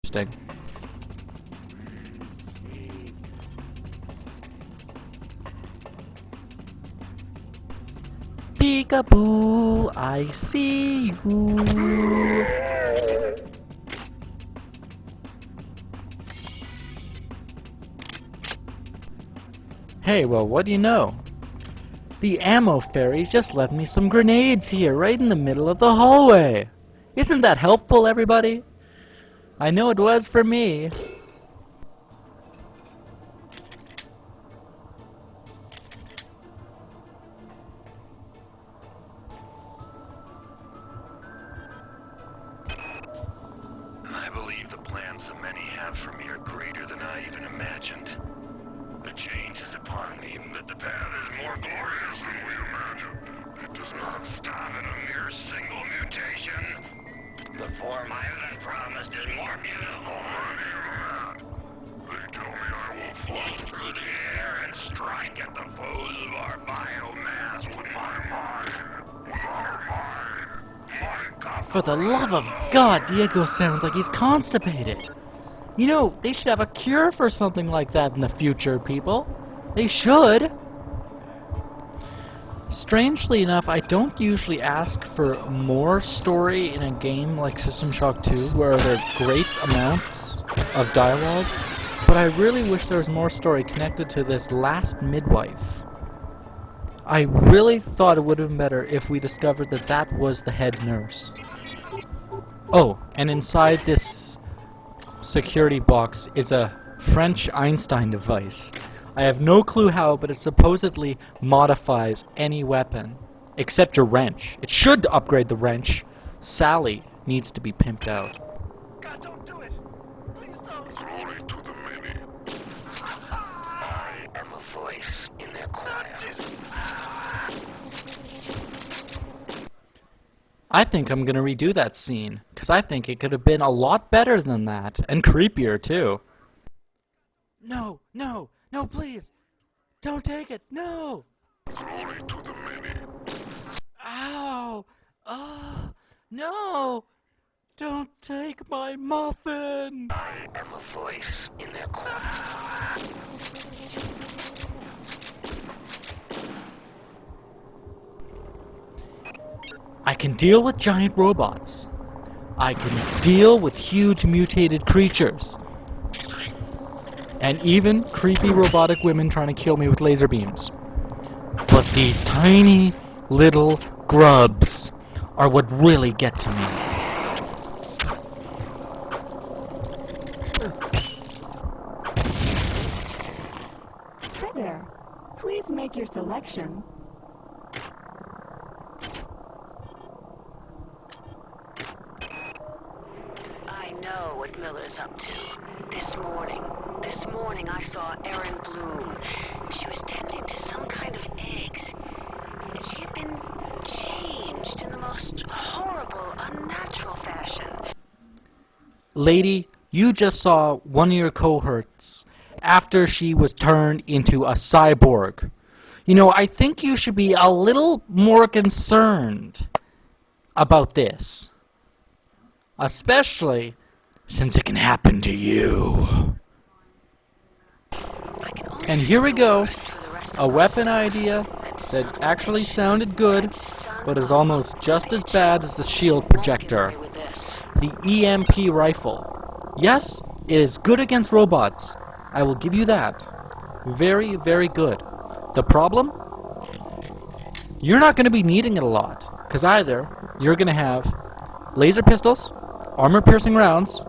Interesting. Peekaboo, I see you. Hey, well, what do you know? The ammo fairy just left me some grenades here, right in the middle of the hallway. Isn't that helpful, everybody? I know it was for me. I believe the plans that many have for me are greater than I even imagined. The change is upon me, but the path is more glorious than we imagined. It does not stop at a mere single mutation. The form I have been promised is more beautiful. They tell me I will float through the air and strike at the foes of our biomass with my mind. With our mind. For the love of God, Diego sounds like he's constipated. You know, they should have a cure for something like that in the future, people. They should. Strangely enough, I don't usually ask for more story in a game like System Shock 2, where there are great amounts of dialogue, but I really wish there was more story connected to this last midwife. I really thought it would have been better if we discovered that that was the head nurse. Oh, and inside this security box is a French Einstein device. I have no clue how, but it supposedly modifies any weapon, except your wrench. It should upgrade the wrench. Sally needs to be pimped out. God, don't do it! Please don't! Glory to the many. I am a voice in their choir. I think I'm gonna redo that scene, because I think it could have been a lot better than that, and creepier too. No, no, no, please! Don't take it, no! Glory to the many. Ow! Oh, no! Don't take my muffin! I am a voice in their choir. I can deal with giant robots. I can deal with huge mutated creatures. And even creepy robotic women trying to kill me with laser beams. But these tiny little grubs are what really get to me. Hi there. Please make your selection. I know what Miller's up to. This morning I saw Erin Bloom. She was tending to some kind of eggs. And she had been changed in the most horrible, unnatural fashion. Lady, you just saw one of your cohorts after she was turned into a cyborg. You know, I think you should be a little more concerned about this. Especially since it can happen to you. And here we go, a weapon idea that actually sounded good, but is almost just as bad as the shield projector. The EMP rifle. Yes, it is good against robots. I will give you that. Very, very good. The problem? You're not going to be needing it a lot, because either you're going to have laser pistols, armor-piercing rounds,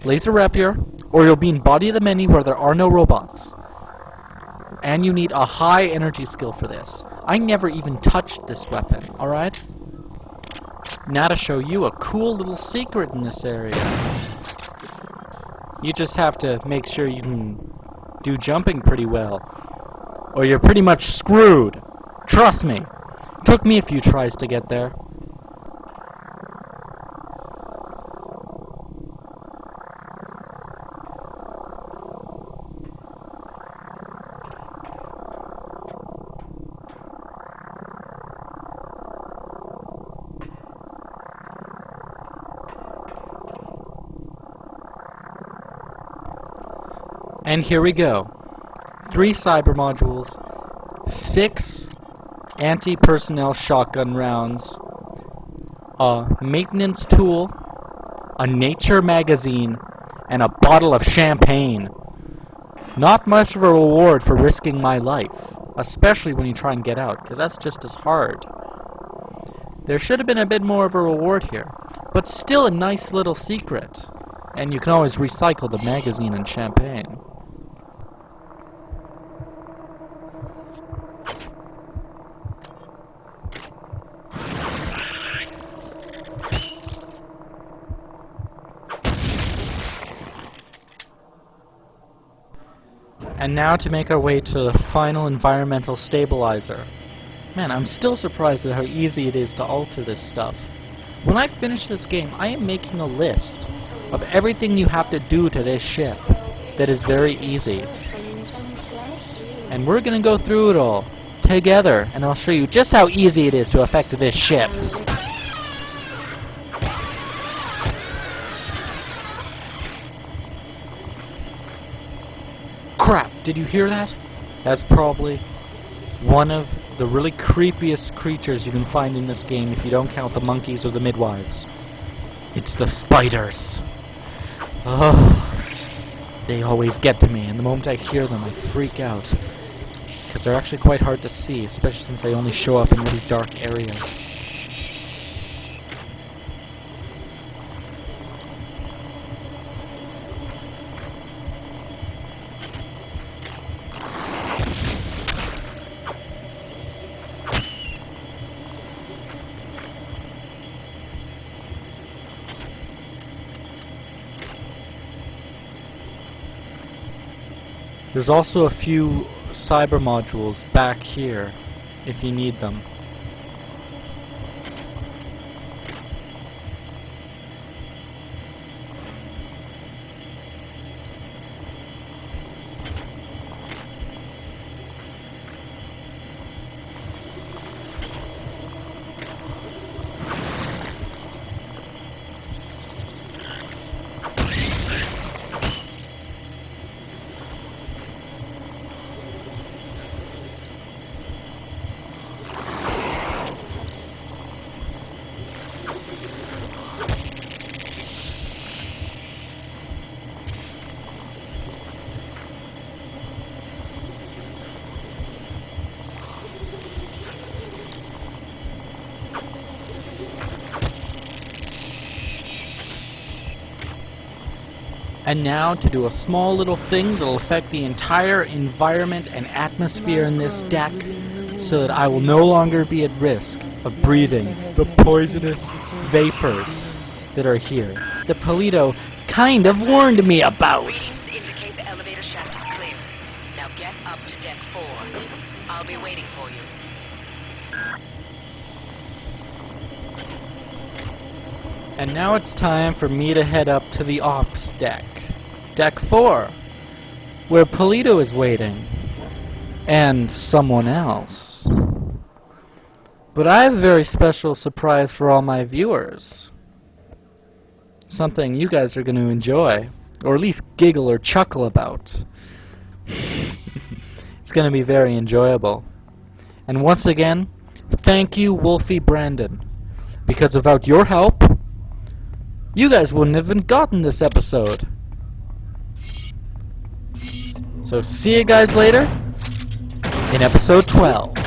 laser rapier, or you'll be in Body of the Many where there are no robots. And you need a high energy skill for this. I never even touched this weapon, alright? Now to show you a cool little secret in this area. You just have to make sure you can do jumping pretty well, or you're pretty much screwed. Trust me. Took me a few tries to get there. And here we go. 3 cyber modules, 6 anti-personnel shotgun rounds, a maintenance tool, a nature magazine, and a bottle of champagne. Not much of a reward for risking my life, especially when you try and get out, because that's just as hard. There should have been a bit more of a reward here, but still a nice little secret. And you can always recycle the magazine and champagne. And now to make our way to the final environmental stabilizer. Man, I'm still surprised at how easy it is to alter this stuff. When I finish this game, I am making a list of everything you have to do to this ship that is very easy. And we're gonna go through it all together, and I'll show you just how easy it is to affect this ship. Crap, did you hear that? That's probably one of the really creepiest creatures you can find in this game if you don't count the monkeys or the midwives. It's the spiders. Oh, they always get to me, and the moment I hear them I freak out. Because they're actually quite hard to see, especially since they only show up in really dark areas. There's also a few cyber modules back here if you need them. And now to do a small little thing that will affect the entire environment and atmosphere in this deck, so that I will no longer be at risk of breathing the poisonous vapors that are here. The Polito kind of warned me about. Readings indicate the elevator shaft is clear. Now get up to deck 4. I'll be waiting for you. And now it's time for me to head up to the ops deck. Deck 4, where Polito is waiting. And someone else. But I have a very special surprise for all my viewers. Something you guys are going to enjoy, or at least giggle or chuckle about. It's going to be very enjoyable. And once again, thank you, Wolfie Brandon. Because without your help, you guys wouldn't have even gotten this episode. So see you guys later in episode 12.